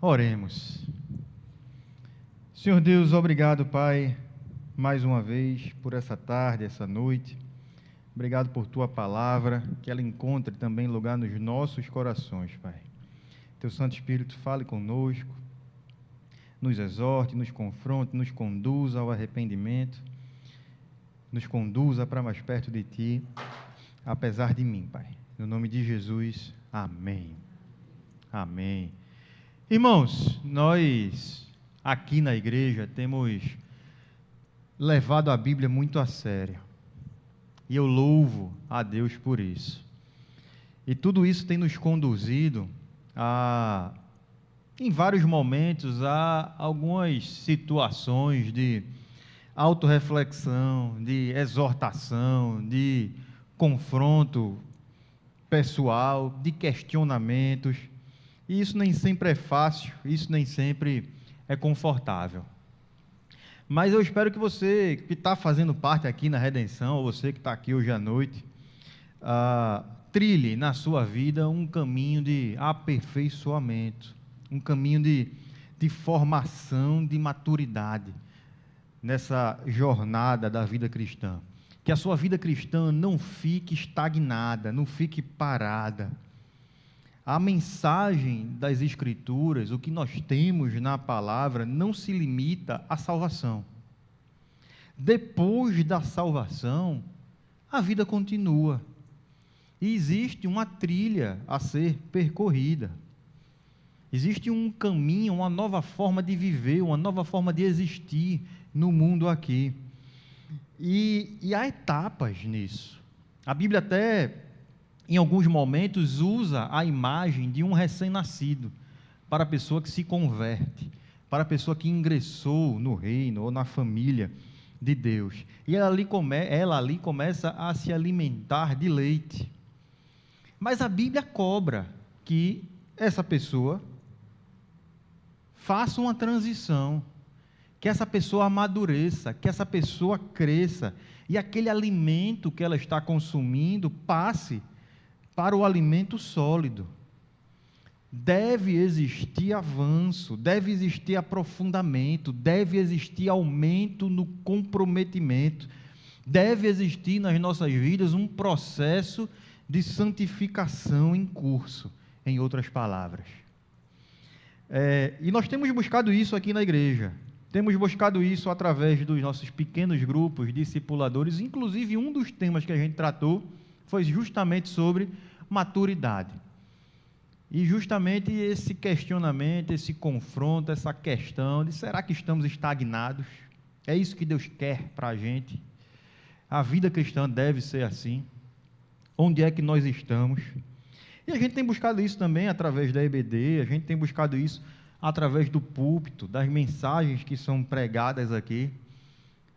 Oremos. Senhor Deus, obrigado, Pai, mais uma vez, por essa tarde, essa noite. Obrigado por Tua palavra, que ela encontre também lugar nos nossos corações, Pai. Teu Santo Espírito fale conosco, nos exorte, nos confronte, nos conduza ao arrependimento, nos conduza para mais perto de Ti, apesar de mim, Pai. No nome de Jesus, amém. Amém. Irmãos, nós aqui na igreja temos levado a Bíblia muito a sério. E eu louvo a Deus por isso. E tudo isso tem nos conduzido em vários momentos, a algumas situações de autorreflexão, de exortação, de confronto pessoal, de questionamentos. E isso nem sempre é fácil, isso nem sempre é confortável. Mas eu espero que você que está fazendo parte aqui na Redenção, ou você que está aqui hoje à noite, trilhe na sua vida um caminho de aperfeiçoamento, um caminho de formação, de maturidade nessa jornada da vida cristã. Que a sua vida cristã não fique estagnada, não fique parada. A mensagem das Escrituras, o que nós temos na palavra, não se limita à salvação. Depois da salvação, a vida continua. E existe uma trilha a ser percorrida. Existe um caminho, uma nova forma de viver, uma nova forma de existir no mundo aqui. E há etapas nisso. A Bíblia até, em alguns momentos, usa a imagem de um recém-nascido para a pessoa que se converte, para a pessoa que ingressou no reino ou na família de Deus. E ela ali começa a se alimentar de leite. Mas a Bíblia cobra que essa pessoa faça uma transição, que essa pessoa amadureça, que essa pessoa cresça, e aquele alimento que ela está consumindo passe para o alimento sólido. Deve existir avanço, deve existir aprofundamento, deve existir aumento no comprometimento, deve existir nas nossas vidas um processo de santificação em curso, em outras palavras. E nós temos buscado isso aqui na igreja, temos buscado isso através dos nossos pequenos grupos discipuladores, inclusive um dos temas que a gente tratou foi justamente sobre maturidade. E justamente esse questionamento, esse confronto, essa questão de será que estamos estagnados? É isso que Deus quer para a gente? A vida cristã deve ser assim? Onde é que nós estamos? E a gente tem buscado isso também através da EBD, a gente tem buscado isso através do púlpito, das mensagens que são pregadas aqui.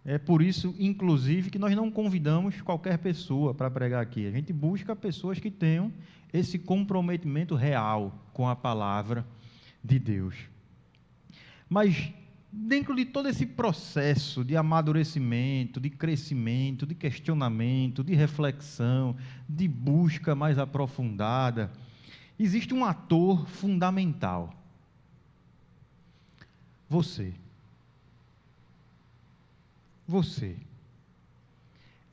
É por isso, inclusive, que nós não convidamos qualquer pessoa para pregar aqui. A gente busca pessoas que tenham esse comprometimento real com a palavra de Deus. Mas, dentro de todo esse processo de amadurecimento, de crescimento, de questionamento, de reflexão, de busca mais aprofundada, existe um ator fundamental. Você.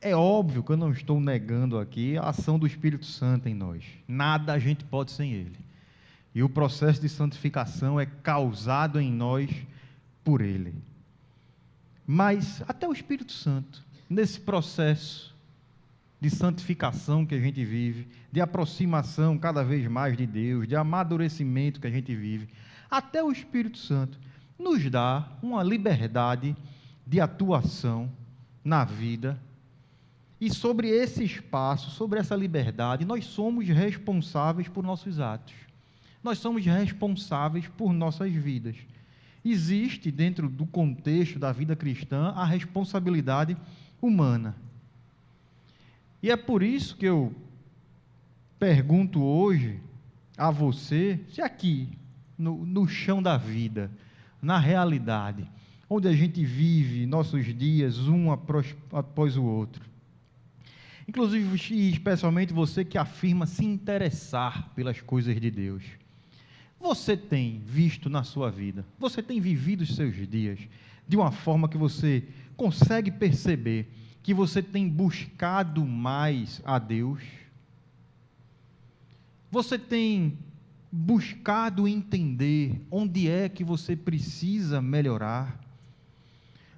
É óbvio que eu não estou negando aqui a ação do Espírito Santo em nós. Nada a gente pode sem Ele. E o processo de santificação é causado em nós por Ele. Mas até o Espírito Santo, nesse processo de santificação que a gente vive, de aproximação cada vez mais de Deus, de amadurecimento que a gente vive, até o Espírito Santo nos dá uma liberdade de atuação na vida. E sobre esse espaço, sobre essa liberdade, nós somos responsáveis por nossos atos. Nós somos responsáveis por nossas vidas. Existe, dentro do contexto da vida cristã, a responsabilidade humana. E é por isso que eu pergunto hoje a você, se aqui, no chão da vida, na realidade, onde a gente vive nossos dias um após o outro, inclusive e especialmente você que afirma se interessar pelas coisas de Deus, você tem visto na sua vida? Você tem vivido os seus dias de uma forma que você consegue perceber que você tem buscado mais a Deus? Você tem buscado entender onde é que você precisa melhorar?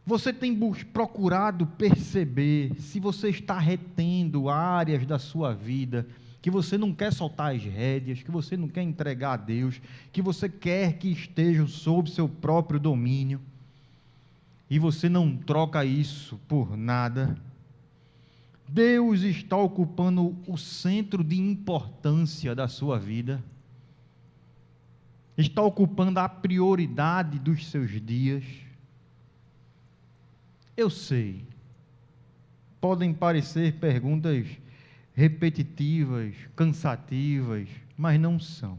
Você tem procurado perceber se você está retendo áreas da sua vida que você não quer soltar as rédeas, que você não quer entregar a Deus, que você quer que estejam sob seu próprio domínio, e você não troca isso por nada? Deus está ocupando o centro de importância da sua vida, está ocupando a prioridade dos seus dias. Eu sei, podem parecer perguntas repetitivas, cansativas, mas não são.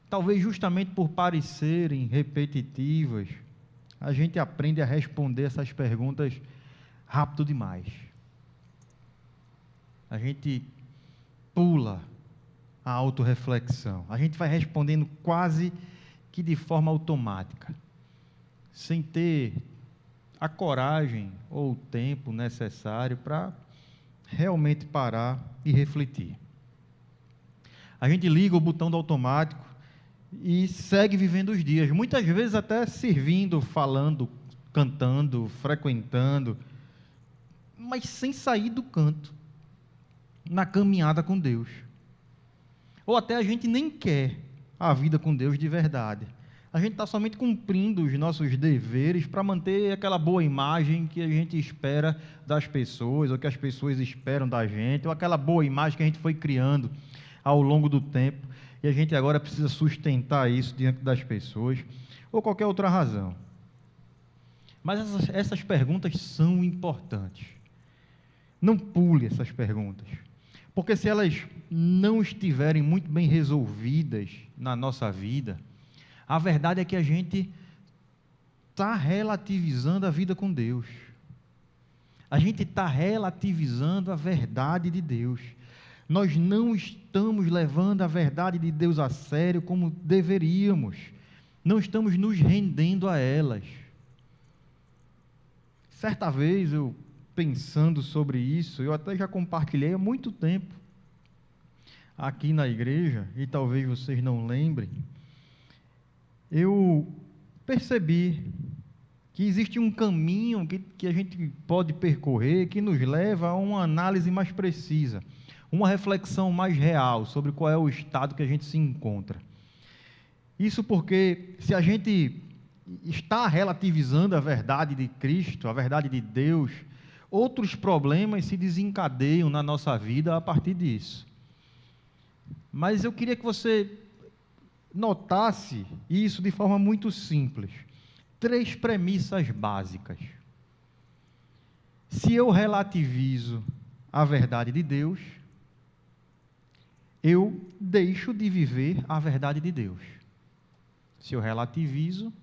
Talvez justamente por parecerem repetitivas, a gente aprende a responder essas perguntas rápido demais. A gente pula a autorreflexão. A gente vai respondendo quase que de forma automática, sem ter a coragem ou o tempo necessário para realmente parar e refletir. A gente liga o botão do automático e segue vivendo os dias, muitas vezes até servindo, falando, cantando, frequentando, mas sem sair do canto, na caminhada com Deus. Ou até a gente nem quer a vida com Deus de verdade. A gente está somente cumprindo os nossos deveres para manter aquela boa imagem que a gente espera das pessoas, ou que as pessoas esperam da gente, ou aquela boa imagem que a gente foi criando ao longo do tempo, e a gente agora precisa sustentar isso diante das pessoas, ou qualquer outra razão. Mas essas perguntas são importantes. Não pule essas perguntas, porque se elas não estiverem muito bem resolvidas na nossa vida, a verdade é que a gente está relativizando a vida com Deus. A gente está relativizando a verdade de Deus. Nós não estamos levando a verdade de Deus a sério como deveríamos. Não estamos nos rendendo a elas. Certa vez, eu pensando sobre isso, eu até já compartilhei há muito tempo aqui na igreja, e talvez vocês não lembrem, eu percebi que existe um caminho que a gente pode percorrer que nos leva a uma análise mais precisa, uma reflexão mais real sobre qual é o estado que a gente se encontra. Isso porque, se a gente está relativizando a verdade de Cristo, a verdade de Deus, outros problemas se desencadeiam na nossa vida a partir disso. Mas eu queria que você notasse isso de forma muito simples. 3 premissas básicas. Se eu relativizo a verdade de Deus, eu deixo de viver a verdade de Deus. Se eu relativizo,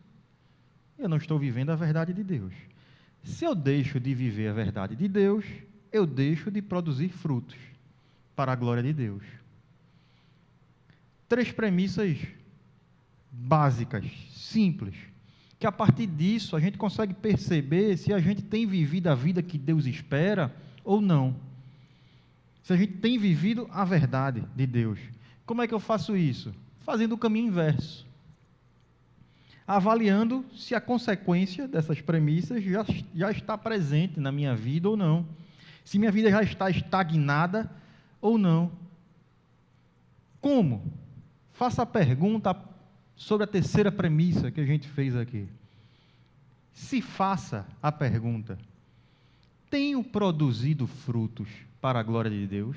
eu não estou vivendo a verdade de Deus. Se eu deixo de viver a verdade de Deus, eu deixo de produzir frutos para a glória de Deus. 3 premissas básicas, simples, que a partir disso a gente consegue perceber se a gente tem vivido a vida que Deus espera ou não. Se a gente tem vivido a verdade de Deus. Como é que eu faço isso? Fazendo o caminho inverso. Avaliando se a consequência dessas premissas já está presente na minha vida ou não. Se minha vida já está estagnada ou não. Como? Faça a pergunta sobre a 3ª premissa que a gente fez aqui. Se faça a pergunta: tenho produzido frutos para a glória de Deus?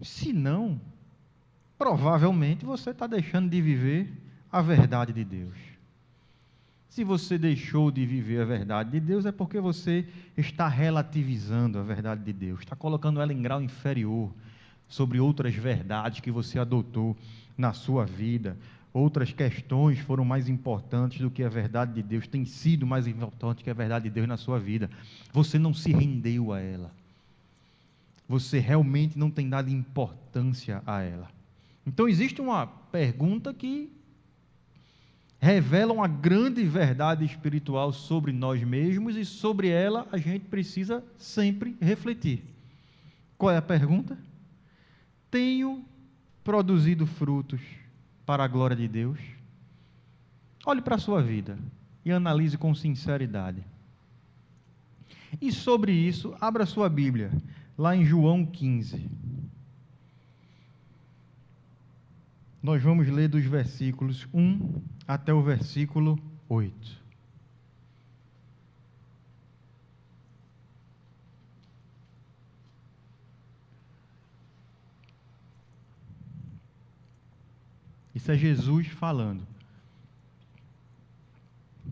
Se não, provavelmente você está deixando de viver a verdade de Deus. Se você deixou de viver a verdade de Deus, é porque você está relativizando a verdade de Deus, está colocando ela em grau inferior sobre outras verdades que você adotou na sua vida. Outras questões foram mais importantes do que a verdade de Deus, tem sido mais importante que a verdade de Deus na sua vida. Você não se rendeu a ela. você realmente não tem dado importância a ela. Então existe uma pergunta que revela uma grande verdade espiritual sobre nós mesmos e sobre ela a gente precisa sempre refletir. Qual é a pergunta? Tenho produzido frutos para a glória de Deus? Olhe para a sua vida e analise com sinceridade. E sobre isso, abra sua Bíblia, lá em João 15. Nós vamos ler dos versículos 1 até o versículo 8. Isso é Jesus falando.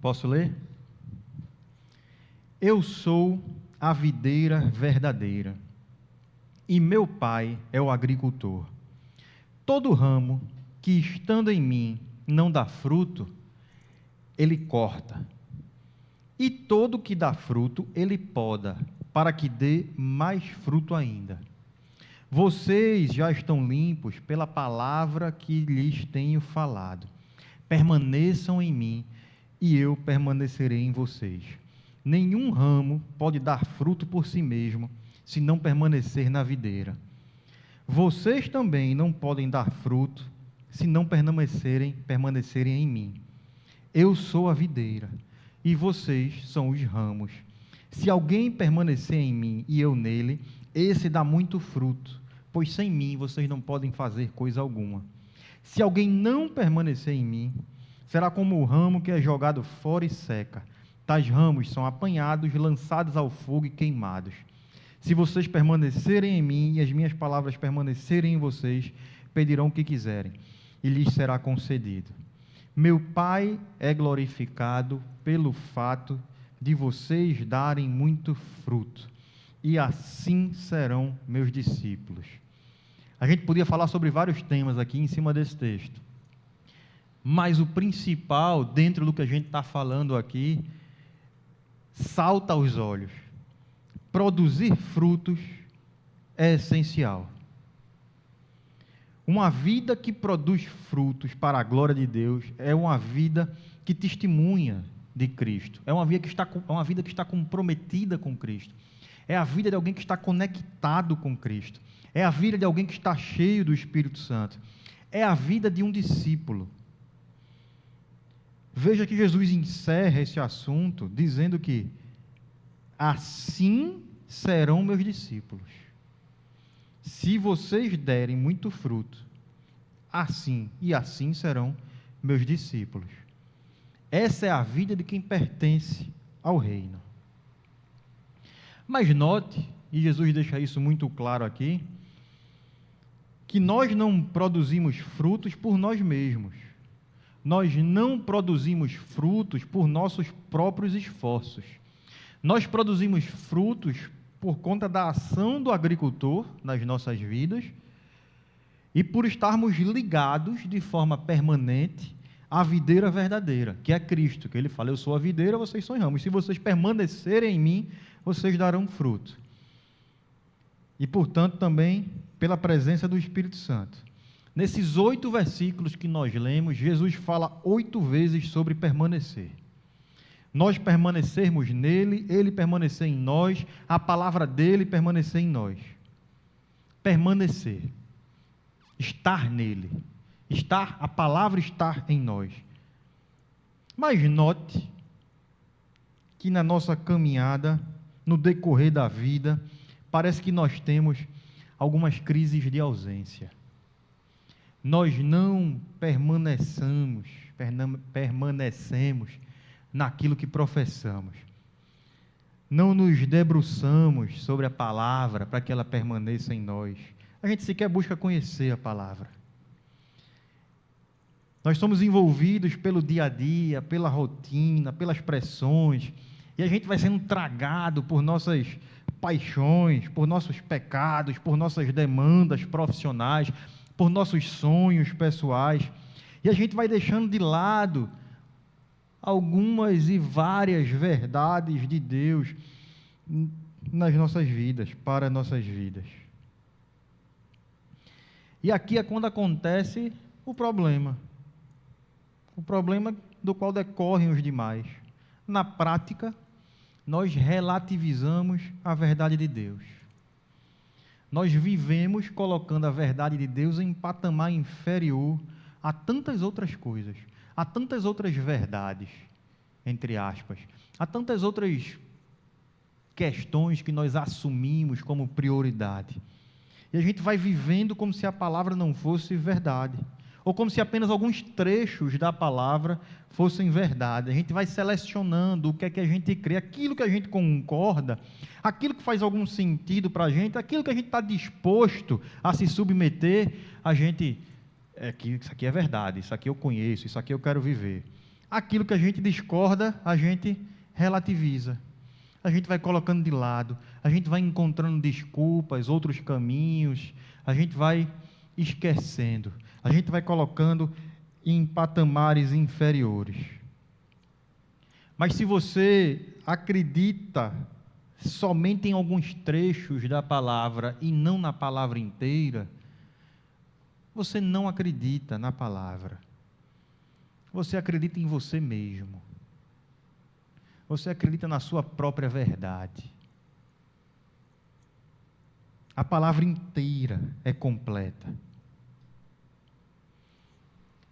Posso ler? Eu sou a videira verdadeira, e meu Pai é o agricultor. Todo ramo que estando em mim não dá fruto, ele corta. E todo que dá fruto, ele poda, para que dê mais fruto ainda. Vocês já estão limpos pela palavra que lhes tenho falado. Permaneçam em mim, e eu permanecerei em vocês. Nenhum ramo pode dar fruto por si mesmo, se não permanecer na videira. Vocês também não podem dar fruto, se não permanecerem em mim. Eu sou a videira, e vocês são os ramos. Se alguém permanecer em mim e eu nele, esse dá muito fruto, pois sem mim vocês não podem fazer coisa alguma. Se alguém não permanecer em mim, será como o ramo que é jogado fora e seca. Tais ramos são apanhados, lançados ao fogo e queimados. Se vocês permanecerem em mim e as minhas palavras permanecerem em vocês, pedirão o que quiserem, e lhes será concedido. Meu Pai é glorificado pelo fato de vocês darem muito fruto, e assim serão meus discípulos. A gente podia falar sobre vários temas aqui em cima desse texto, mas o principal, dentro do que a gente está falando aqui, salta aos olhos. Produzir frutos é essencial. Uma vida que produz frutos para a glória de Deus é uma vida que testemunha de Cristo. É uma vida que está comprometida com Cristo. É a vida de alguém que está conectado com Cristo. É a vida de alguém que está cheio do Espírito Santo. É a vida de um discípulo. Veja que Jesus encerra esse assunto dizendo que assim serão meus discípulos. Se vocês derem muito fruto, assim e assim serão meus discípulos. Essa é a vida de quem pertence ao reino. Mas note, e Jesus deixa isso muito claro aqui, que nós não produzimos frutos por nós mesmos. Nós não produzimos frutos por nossos próprios esforços. Nós produzimos frutos por conta da ação do agricultor nas nossas vidas e por estarmos ligados de forma permanente à videira verdadeira, que é Cristo, que ele fala, eu sou a videira, vocês são ramos. Se vocês permanecerem em mim, vocês darão fruto. E, portanto, também pela presença do Espírito Santo. Nesses 8 versículos que nós lemos, Jesus fala 8 vezes sobre permanecer. Nós permanecermos nele, ele permanecer em nós, a palavra dele permanecer em nós. Permanecer. Estar nele. A palavra estar em nós. Mas note que na nossa caminhada, no decorrer da vida, parece que nós temos algumas crises de ausência. Nós não permanecemos naquilo que professamos. Não nos debruçamos sobre a palavra para que ela permaneça em nós. A gente sequer busca conhecer a palavra. Nós somos envolvidos pelo dia a dia, pela rotina, pelas pressões, e a gente vai sendo tragado por nossas paixões, por nossos pecados, por nossas demandas profissionais, por nossos sonhos pessoais, e a gente vai deixando de lado algumas e várias verdades de Deus nas nossas vidas, para nossas vidas. E aqui é quando acontece o problema do qual decorrem os demais. Na prática, nós relativizamos a verdade de Deus. Nós vivemos colocando a verdade de Deus em patamar inferior a tantas outras coisas, a tantas outras verdades, entre aspas, a tantas outras questões que nós assumimos como prioridade. E a gente vai vivendo como se a palavra não fosse verdade, ou como se apenas alguns trechos da palavra fossem verdade. A gente vai selecionando o que é que a gente crê, aquilo que a gente concorda, aquilo que faz algum sentido para a gente, aquilo que a gente está disposto a se submeter, a gente, isso aqui é verdade, isso aqui eu conheço, isso aqui eu quero viver. Aquilo que a gente discorda, a gente relativiza. A gente vai colocando de lado, a gente vai encontrando desculpas, outros caminhos, a gente vai esquecendo, a gente vai colocando em patamares inferiores. Mas se você acredita somente em alguns trechos da palavra e não na palavra inteira, você não acredita na palavra. Você acredita em você mesmo. Você acredita na sua própria verdade. A palavra inteira é completa.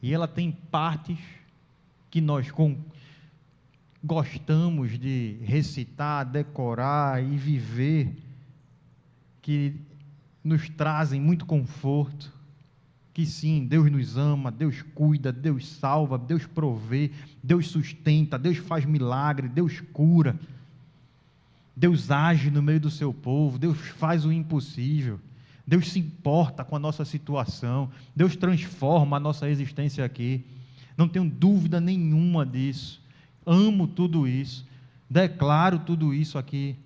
E ela tem partes que nós gostamos de recitar, decorar e viver, que nos trazem muito conforto. Que sim, Deus nos ama, Deus cuida, Deus salva, Deus provê, Deus sustenta, Deus faz milagre, Deus cura, Deus age no meio do seu povo, Deus faz o impossível, Deus se importa com a nossa situação, Deus transforma a nossa existência aqui, não tenho dúvida nenhuma disso, amo tudo isso, declaro tudo isso aqui,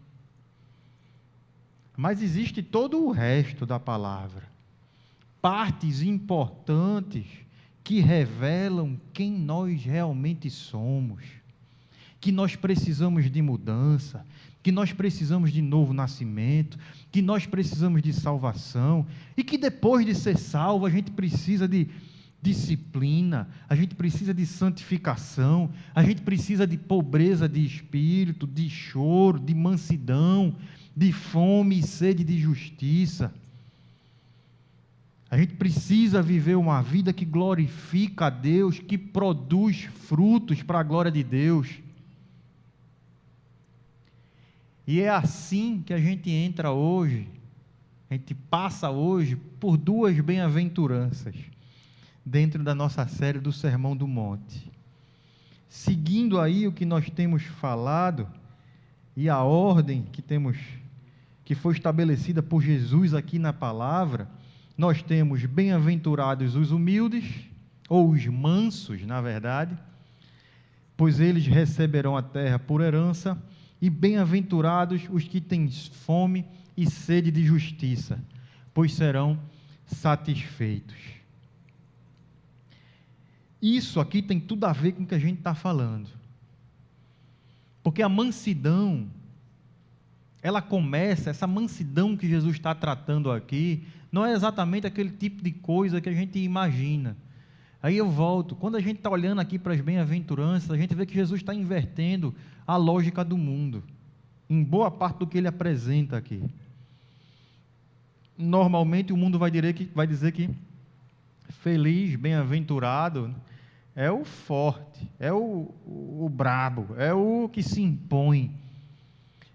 mas existe todo o resto da palavra, partes importantes que revelam quem nós realmente somos, que nós precisamos de mudança, que nós precisamos de novo nascimento, que nós precisamos de salvação, e que depois de ser salvo a gente precisa de disciplina, a gente precisa de santificação, a gente precisa de pobreza de espírito, de choro, de mansidão, de fome e sede de justiça. A gente precisa viver uma vida que glorifica a Deus, que produz frutos para a glória de Deus. E é assim que a gente entra hoje, a gente passa hoje por duas bem-aventuranças, dentro da nossa série do Sermão do Monte. Seguindo aí o que nós temos falado, e a ordem que foi estabelecida por Jesus aqui na palavra, nós temos bem-aventurados os humildes, ou os mansos, na verdade, pois eles receberão a terra por herança, e bem-aventurados os que têm fome e sede de justiça, pois serão satisfeitos. Isso aqui tem tudo a ver com o que a gente está falando, porque a mansidão, ela começa, essa mansidão que Jesus está tratando aqui, não é exatamente aquele tipo de coisa que a gente imagina. Aí eu volto, quando a gente está olhando aqui para as bem-aventuranças, a gente vê que Jesus está invertendo a lógica do mundo, em boa parte do que ele apresenta aqui. Normalmente o mundo vai dizer que feliz, bem-aventurado, é o forte, é o brabo, é o que se impõe,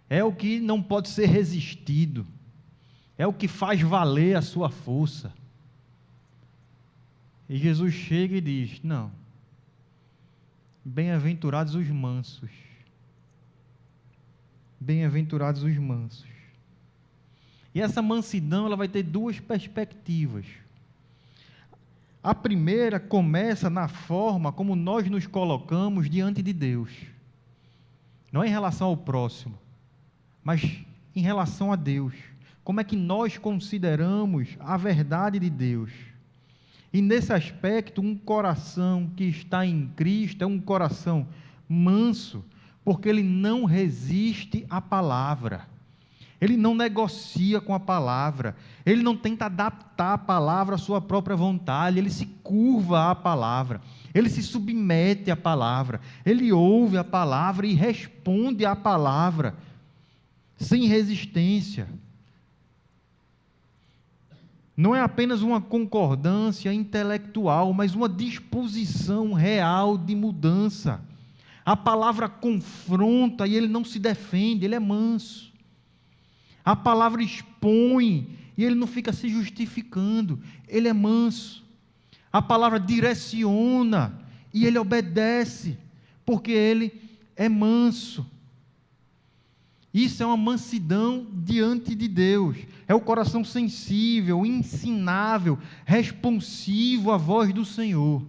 é o que não pode ser resistido, é o que faz valer a sua força. E Jesus chega e diz: não, bem-aventurados os mansos, bem-aventurados os mansos. E essa mansidão, ela vai ter duas perspectivas. A primeira começa na forma como nós nos colocamos diante de Deus, não em relação ao próximo, mas em relação a Deus. Como é que nós consideramos a verdade de Deus? E nesse aspecto, um coração que está em Cristo é um coração manso, porque ele não resiste à palavra, Ele não negocia com a palavra, ele não tenta adaptar a palavra à sua própria vontade, ele se curva à palavra, ele se submete à palavra, ele ouve a palavra e responde à palavra, sem resistência. Não é apenas uma concordância intelectual, mas uma disposição real de mudança. A palavra confronta e ele não se defende, ele é manso. A palavra expõe e ele não fica se justificando, ele é manso. A palavra direciona e ele obedece, porque ele é manso. Isso é uma mansidão diante de Deus, é o coração sensível, ensinável, responsivo à voz do Senhor.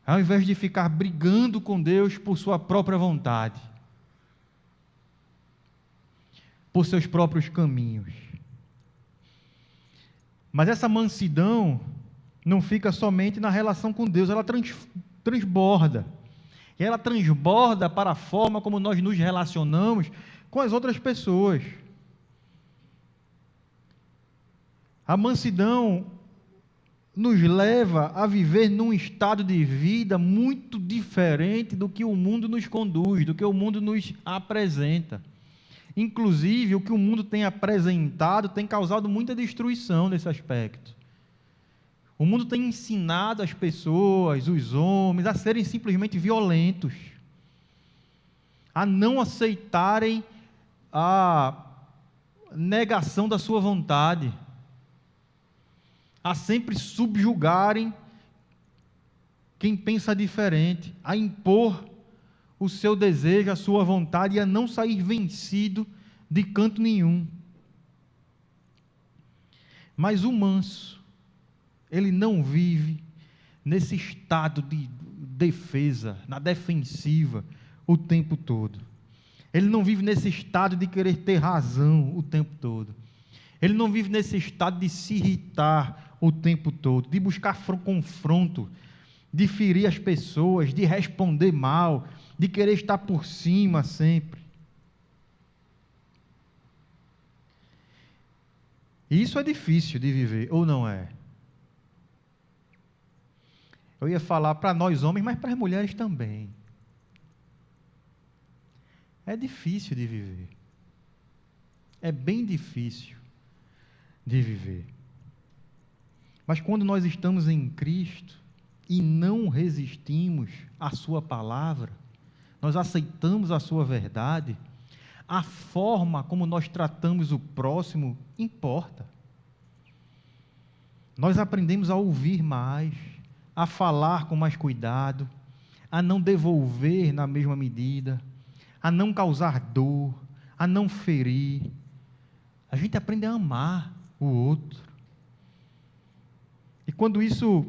Ao invés de ficar brigando com Deus por sua própria vontade, por seus próprios caminhos. Mas essa mansidão não fica somente na relação com Deus, ela transborda. E ela transborda para a forma como nós nos relacionamos com as outras pessoas. A mansidão nos leva a viver num estado de vida muito diferente do que o mundo nos conduz, do que o mundo nos apresenta. Inclusive, o que o mundo tem apresentado tem causado muita destruição nesse aspecto. O mundo tem ensinado as pessoas, os homens, a serem simplesmente violentos, a não aceitarem a negação da sua vontade, a sempre subjugarem quem pensa diferente, a impor o seu desejo, a sua vontade e a não sair vencido de canto nenhum. Mas o manso, ele não vive nesse estado de defesa, na defensiva, o tempo todo. Ele não vive nesse estado de querer ter razão o tempo todo. Ele não vive nesse estado de se irritar o tempo todo, de buscar confronto, de ferir as pessoas, de responder mal, de querer estar por cima sempre. E isso é difícil de viver, ou não é? Eu ia falar para nós homens, mas para as mulheres também. É difícil de viver. É bem difícil de viver. Mas quando nós estamos em Cristo e não resistimos à sua palavra, nós aceitamos a sua verdade, a forma como nós tratamos o próximo importa. Nós aprendemos a ouvir mais, a falar com mais cuidado, a não devolver na mesma medida, a não causar dor, a não ferir. A gente aprende a amar o outro. E quando isso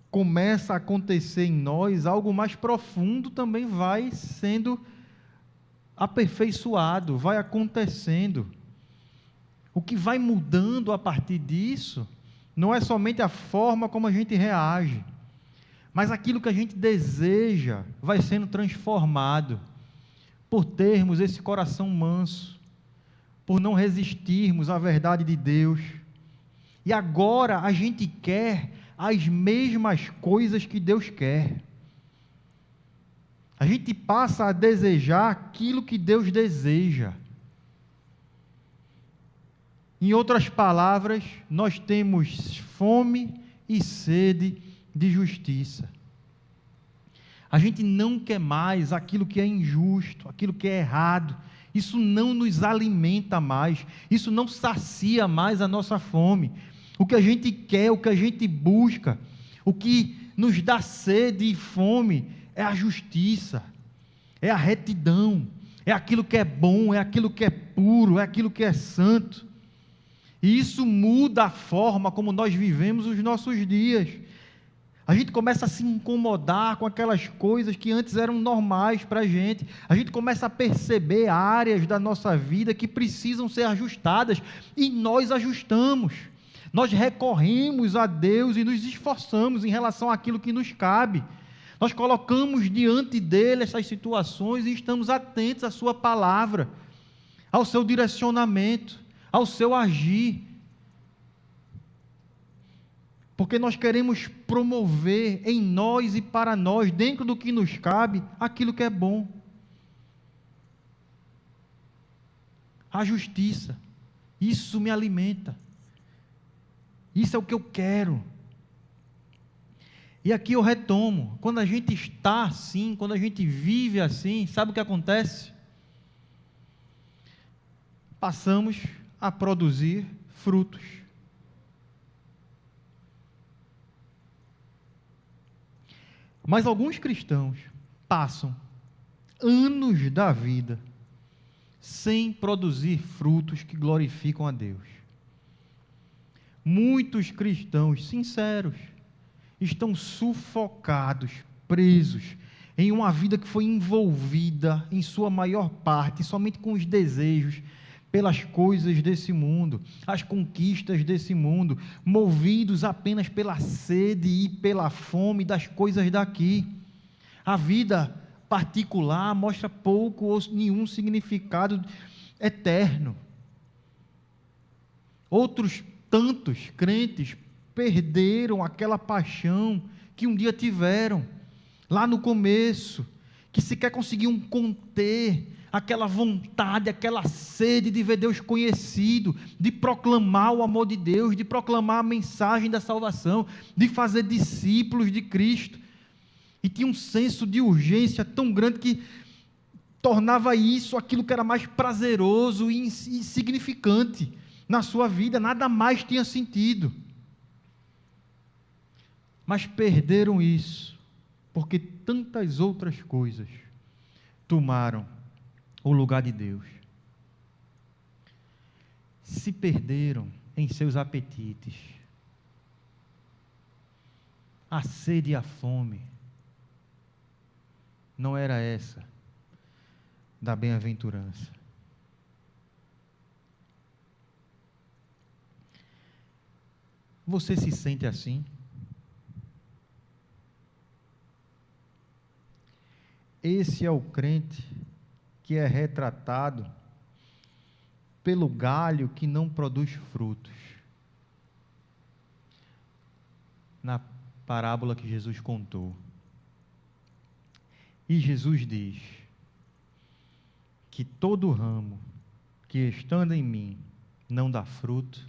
começa a acontecer em nós, algo mais profundo também vai sendo aperfeiçoado, vai acontecendo. O que vai mudando a partir disso não é somente a forma como a gente reage, mas aquilo que a gente deseja vai sendo transformado por termos esse coração manso, por não resistirmos à verdade de Deus. E agora a gente quer as mesmas coisas que Deus quer. A gente passa a desejar aquilo que Deus deseja. Em outras palavras, nós temos fome e sede de justiça. A gente não quer mais aquilo que é injusto, aquilo que é errado. Isso não nos alimenta mais, isso não sacia mais a nossa fome. O que a gente quer, o que a gente busca, o que nos dá sede e fome é a justiça, é a retidão, é aquilo que é bom, é aquilo que é puro, é aquilo que é santo. E isso muda a forma como nós vivemos os nossos dias. A gente começa a se incomodar com aquelas coisas que antes eram normais para a gente. A gente começa a perceber áreas da nossa vida que precisam ser ajustadas e nós ajustamos. Nós recorremos a Deus e nos esforçamos em relação àquilo que nos cabe. Nós colocamos diante dele essas situações e estamos atentos à sua palavra, ao seu direcionamento, ao seu agir. Porque nós queremos promover em nós e para nós, dentro do que nos cabe, aquilo que é bom. A justiça, isso me alimenta. Isso é o que eu quero. E aqui eu retomo, quando a gente está assim, quando a gente vive assim, sabe o que acontece? Passamos a produzir frutos. Mas alguns cristãos passam anos da vida sem produzir frutos que glorificam a Deus. Muitos cristãos sinceros estão sufocados, presos em uma vida que foi envolvida, em sua maior parte, somente com os desejos, pelas coisas desse mundo, as conquistas desse mundo, movidos apenas pela sede e pela fome das coisas daqui. A vida particular mostra pouco ou nenhum significado eterno. Outros tantos crentes perderam aquela paixão que um dia tiveram, lá no começo, que sequer conseguiam conter aquela vontade, aquela sede de ver Deus conhecido, de proclamar o amor de Deus, de proclamar a mensagem da salvação, de fazer discípulos de Cristo. E tinha um senso de urgência tão grande que tornava isso aquilo que era mais prazeroso e insignificante na sua vida, nada mais tinha sentido. Mas perderam isso, porque tantas outras coisas tomaram o lugar de Deus. Se perderam em seus apetites. A sede e a fome não era essa da bem-aventurança. Você se sente assim? Esse é o crente que é retratado pelo galho que não produz frutos. Na parábola que Jesus contou. E Jesus diz que todo ramo que estando em mim não dá fruto,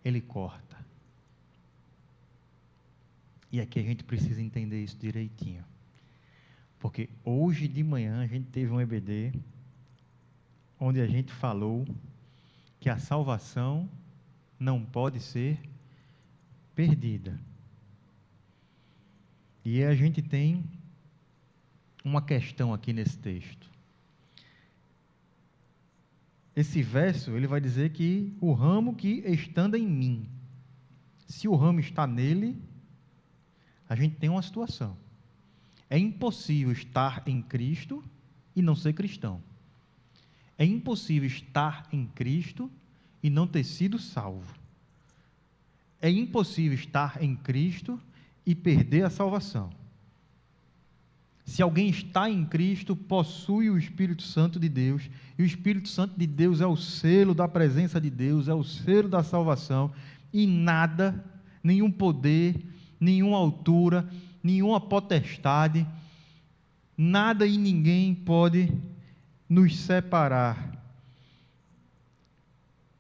Ele corta. E aqui a gente precisa entender isso direitinho. Porque hoje de manhã a gente teve um EBD, onde a gente falou que a salvação não pode ser perdida. E a gente tem uma questão aqui nesse texto. Esse verso, ele vai dizer que o ramo que estando em mim, se o ramo está nele, a gente tem uma situação. É impossível estar em Cristo e não ser cristão. É impossível estar em Cristo e não ter sido salvo. É impossível estar em Cristo e perder a salvação. Se alguém está em Cristo, possui o Espírito Santo de Deus, e o Espírito Santo de Deus é o selo da presença de Deus, é o selo da salvação, e nada, nenhum poder, nenhuma altura, nenhuma potestade, nada e ninguém pode nos separar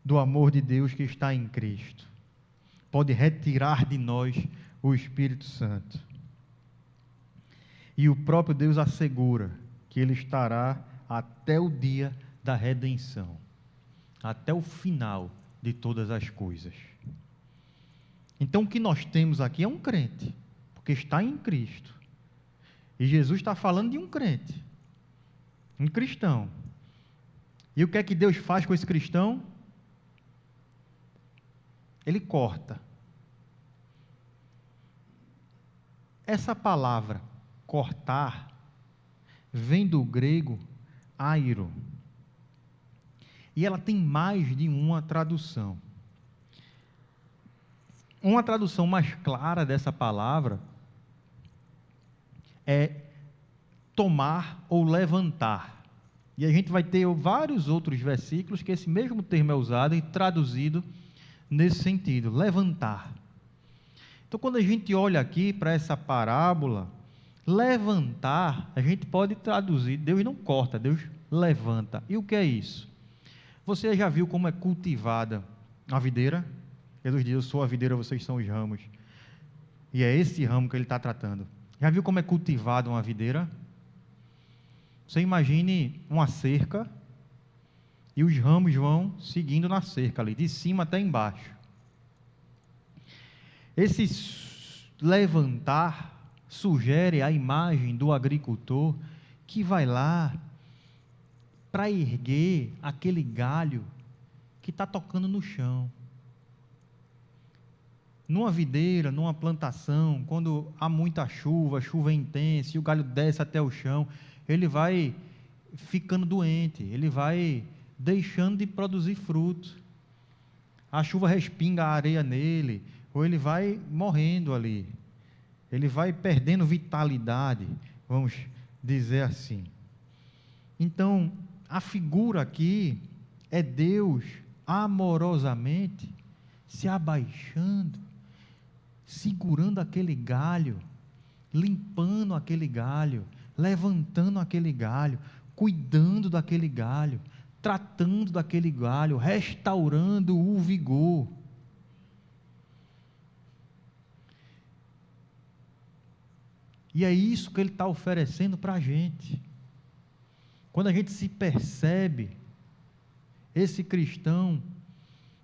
do amor de Deus que está em Cristo. Pode retirar de nós o Espírito Santo. E o próprio Deus assegura que Ele estará até o dia da redenção, até o final de todas as coisas. Então o que nós temos aqui é um crente, porque está em Cristo. E Jesus está falando de um crente, um cristão. E o que é que Deus faz com esse cristão? Ele corta. Essa palavra, cortar, vem do grego airo. E ela tem mais de uma tradução. Uma tradução mais clara dessa palavra é tomar ou levantar. E a gente vai ter vários outros versículos que esse mesmo termo é usado e traduzido nesse sentido, levantar. Então, quando a gente olha aqui para essa parábola, levantar, a gente pode traduzir, Deus não corta, Deus levanta. E o que é isso? Você já viu como é cultivada a videira? Jesus diz: eu sou a videira, vocês são os ramos. E é esse ramo que ele está tratando. Já viu como é cultivada uma videira? Você imagine uma cerca e os ramos vão seguindo na cerca ali, de cima até embaixo. Esse levantar sugere a imagem do agricultor que vai lá para erguer aquele galho que está tocando no chão. Numa videira, numa plantação, quando há muita chuva, a chuva é intensa e o galho desce até o chão, ele vai ficando doente, ele vai deixando de produzir fruto. A chuva respinga a areia nele, ou ele vai morrendo ali. Ele vai perdendo vitalidade, vamos dizer assim. Então, a figura aqui é Deus amorosamente se abaixando, segurando aquele galho, limpando aquele galho, levantando aquele galho, cuidando daquele galho, tratando daquele galho, restaurando o vigor. E é isso que ele está oferecendo para a gente. Quando a gente se percebe, esse cristão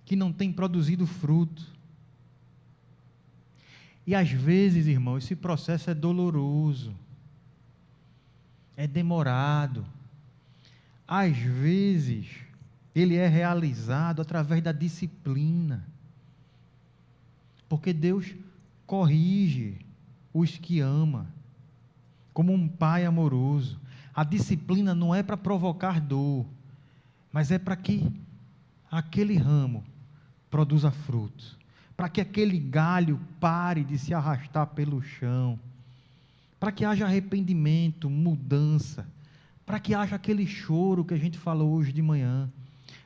que não tem produzido fruto. E às vezes, irmão, esse processo é doloroso, é demorado. Às vezes, ele é realizado através da disciplina. Porque Deus corrige os que ama, como um pai amoroso. A disciplina não é para provocar dor, mas é para que aquele ramo produza frutos, para que aquele galho pare de se arrastar pelo chão, para que haja arrependimento, mudança, para que haja aquele choro que a gente falou hoje de manhã,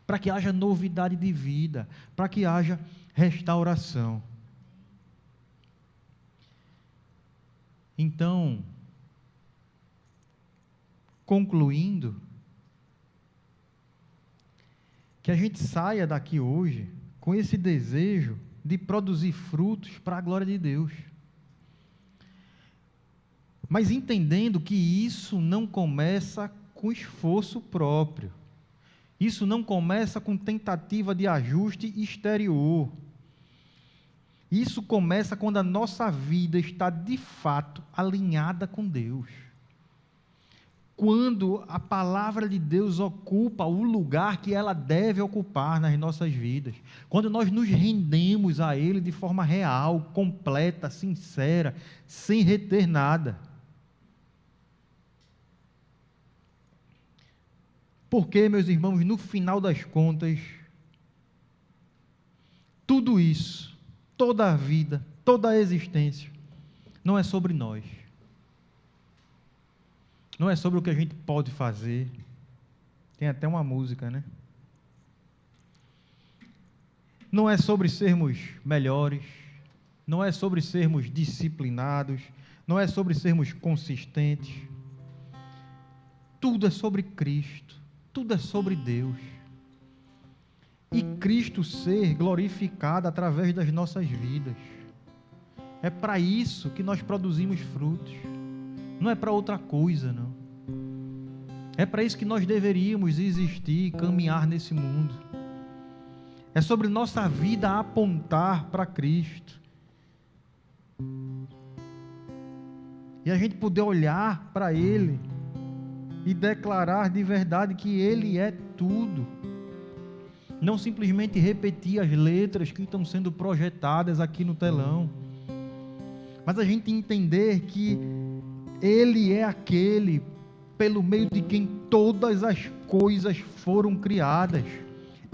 para que haja novidade de vida, para que haja restauração. Então, concluindo, que a gente saia daqui hoje com esse desejo de produzir frutos para a glória de Deus. Mas entendendo que isso não começa com esforço próprio. Isso não começa com tentativa de ajuste exterior. Isso começa quando a nossa vida está de fato alinhada com Deus. Quando a palavra de Deus ocupa o lugar que ela deve ocupar nas nossas vidas, quando nós nos rendemos a Ele de forma real, completa, sincera, sem reter nada. Porque, meus irmãos, no final das contas, tudo isso, toda a vida, toda a existência, não é sobre nós. Não é sobre o que a gente pode fazer. Tem até uma música, né? Não é sobre sermos melhores. Não é sobre sermos disciplinados. Não é sobre sermos consistentes. Tudo é sobre Cristo. Tudo é sobre Deus. E Cristo ser glorificado através das nossas vidas. É para isso que nós produzimos frutos. Não é para outra coisa, não. É para isso que nós deveríamos existir, caminhar nesse mundo. É sobre nossa vida apontar para Cristo. E a gente poder olhar para Ele e declarar de verdade que Ele é tudo. Não simplesmente repetir as letras que estão sendo projetadas aqui no telão. Mas a gente entender que Ele é aquele pelo meio de quem todas as coisas foram criadas.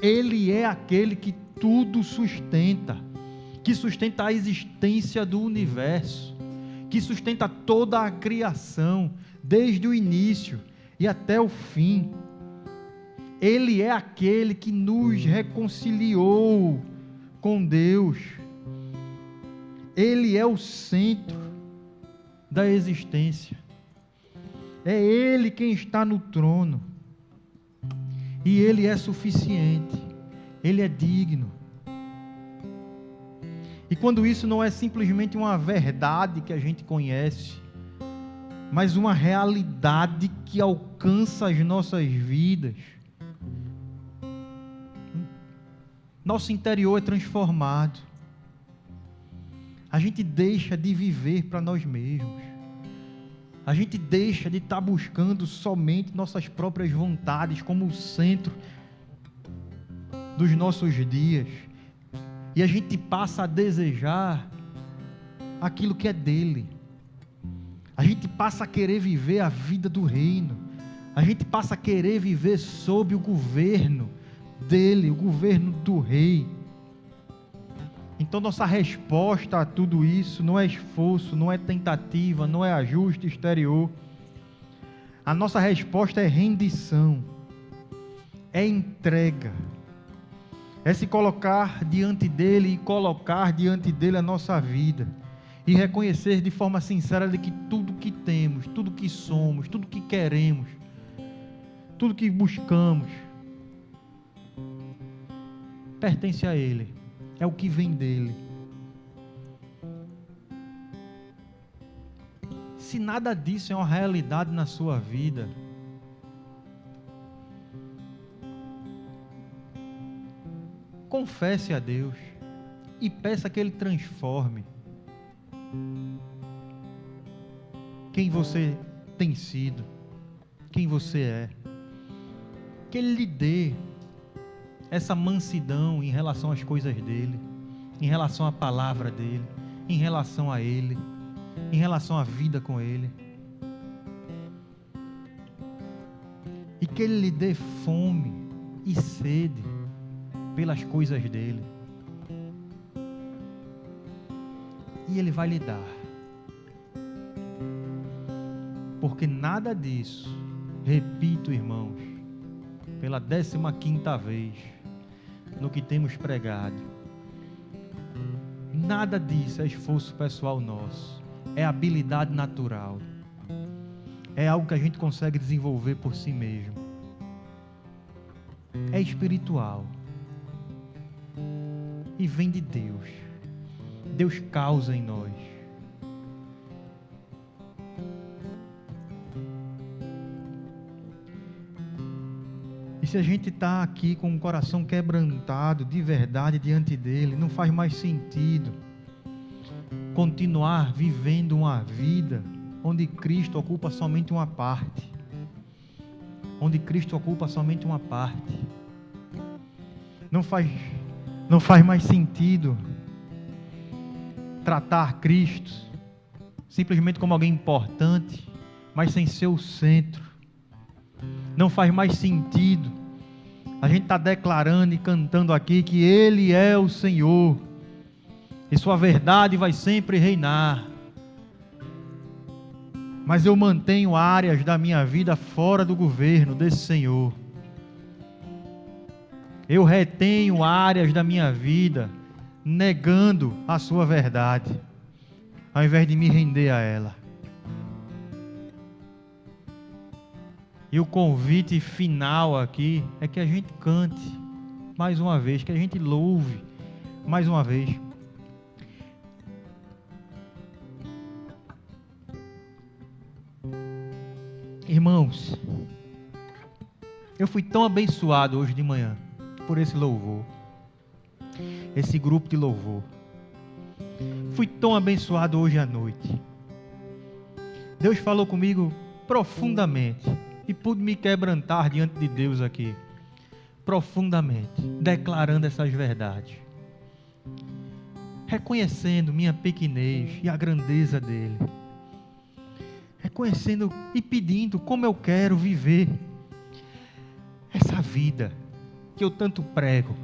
Ele é aquele que tudo sustenta, que sustenta a existência do universo, que sustenta toda a criação, desde o início e até o fim. Ele é aquele que nos reconciliou com Deus. Ele é o centro da existência. É Ele quem está no trono. E Ele é suficiente. Ele é digno. E quando isso não é simplesmente uma verdade que a gente conhece, mas uma realidade que alcança as nossas vidas, nosso interior é transformado. A gente deixa de viver para nós mesmos. A gente deixa de estar buscando somente nossas próprias vontades como o centro dos nossos dias. E a gente passa a desejar aquilo que é dele. A gente passa a querer viver a vida do reino. A gente passa a querer viver sob o governo dele, o governo do rei. Então nossa resposta a tudo isso não é esforço, não é tentativa, não é ajuste exterior. A nossa resposta é rendição, é entrega, é se colocar diante dele e colocar diante dele a nossa vida e reconhecer de forma sincera de que tudo que temos, tudo que somos, tudo que queremos, tudo que buscamos pertence a ele. É o que vem dele. Se nada disso é uma realidade na sua vida, confesse a Deus e peça que Ele transforme quem você tem sido, quem você é. Que Ele lhe dê essa mansidão em relação às coisas dele, em relação à palavra dele, em relação a ele, em relação à vida com ele. E que ele lhe dê fome e sede pelas coisas dele. E ele vai lhe dar. Porque nada disso, repito, irmãos, pela 15ª vez, no que temos pregado, nada disso é esforço pessoal nosso, é habilidade natural, é algo que a gente consegue desenvolver por si mesmo, é espiritual e vem de Deus. Deus causa em nós. E se a gente está aqui com o coração quebrantado de verdade diante dele, não faz mais sentido continuar vivendo uma vida onde Cristo ocupa somente uma parte. Onde Cristo ocupa somente uma parte. Não faz mais sentido tratar Cristo simplesmente como alguém importante, mas sem ser o centro. Não faz mais sentido a gente está declarando e cantando aqui que Ele é o Senhor e sua verdade vai sempre reinar, mas eu mantenho áreas da minha vida fora do governo desse Senhor. Eu retenho áreas da minha vida negando a sua verdade, ao invés de me render a ela. E o convite final aqui é que a gente cante mais uma vez, que a gente louve mais uma vez. Irmãos, eu fui tão abençoado hoje de manhã por esse louvor, esse grupo de louvor. Fui tão abençoado hoje à noite. Deus falou comigo profundamente e pude me quebrantar diante de Deus aqui, profundamente, declarando essas verdades, reconhecendo minha pequenez e a grandeza dele, reconhecendo e pedindo como eu quero viver essa vida que eu tanto prego,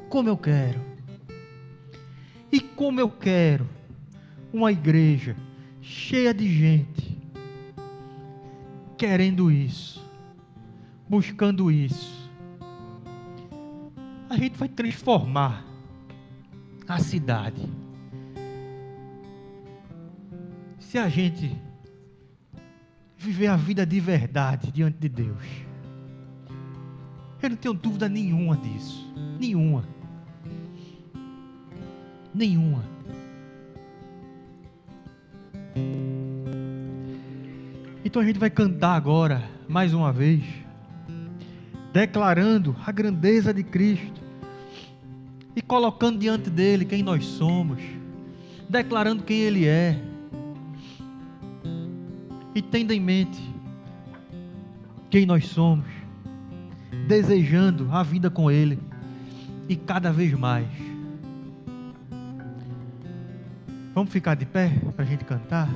como eu quero, e como eu quero uma igreja cheia de gente querendo isso, buscando isso, a gente vai transformar a cidade. Se a gente viver a vida de verdade diante de Deus, eu não tenho dúvida nenhuma disso. Nenhuma. Então a gente vai cantar agora, mais uma vez, declarando a grandeza de Cristo e colocando diante dele quem nós somos, declarando quem ele é, e tendo em mente quem nós somos, desejando a vida com ele e cada vez mais. Vamos ficar de pé para a gente cantar?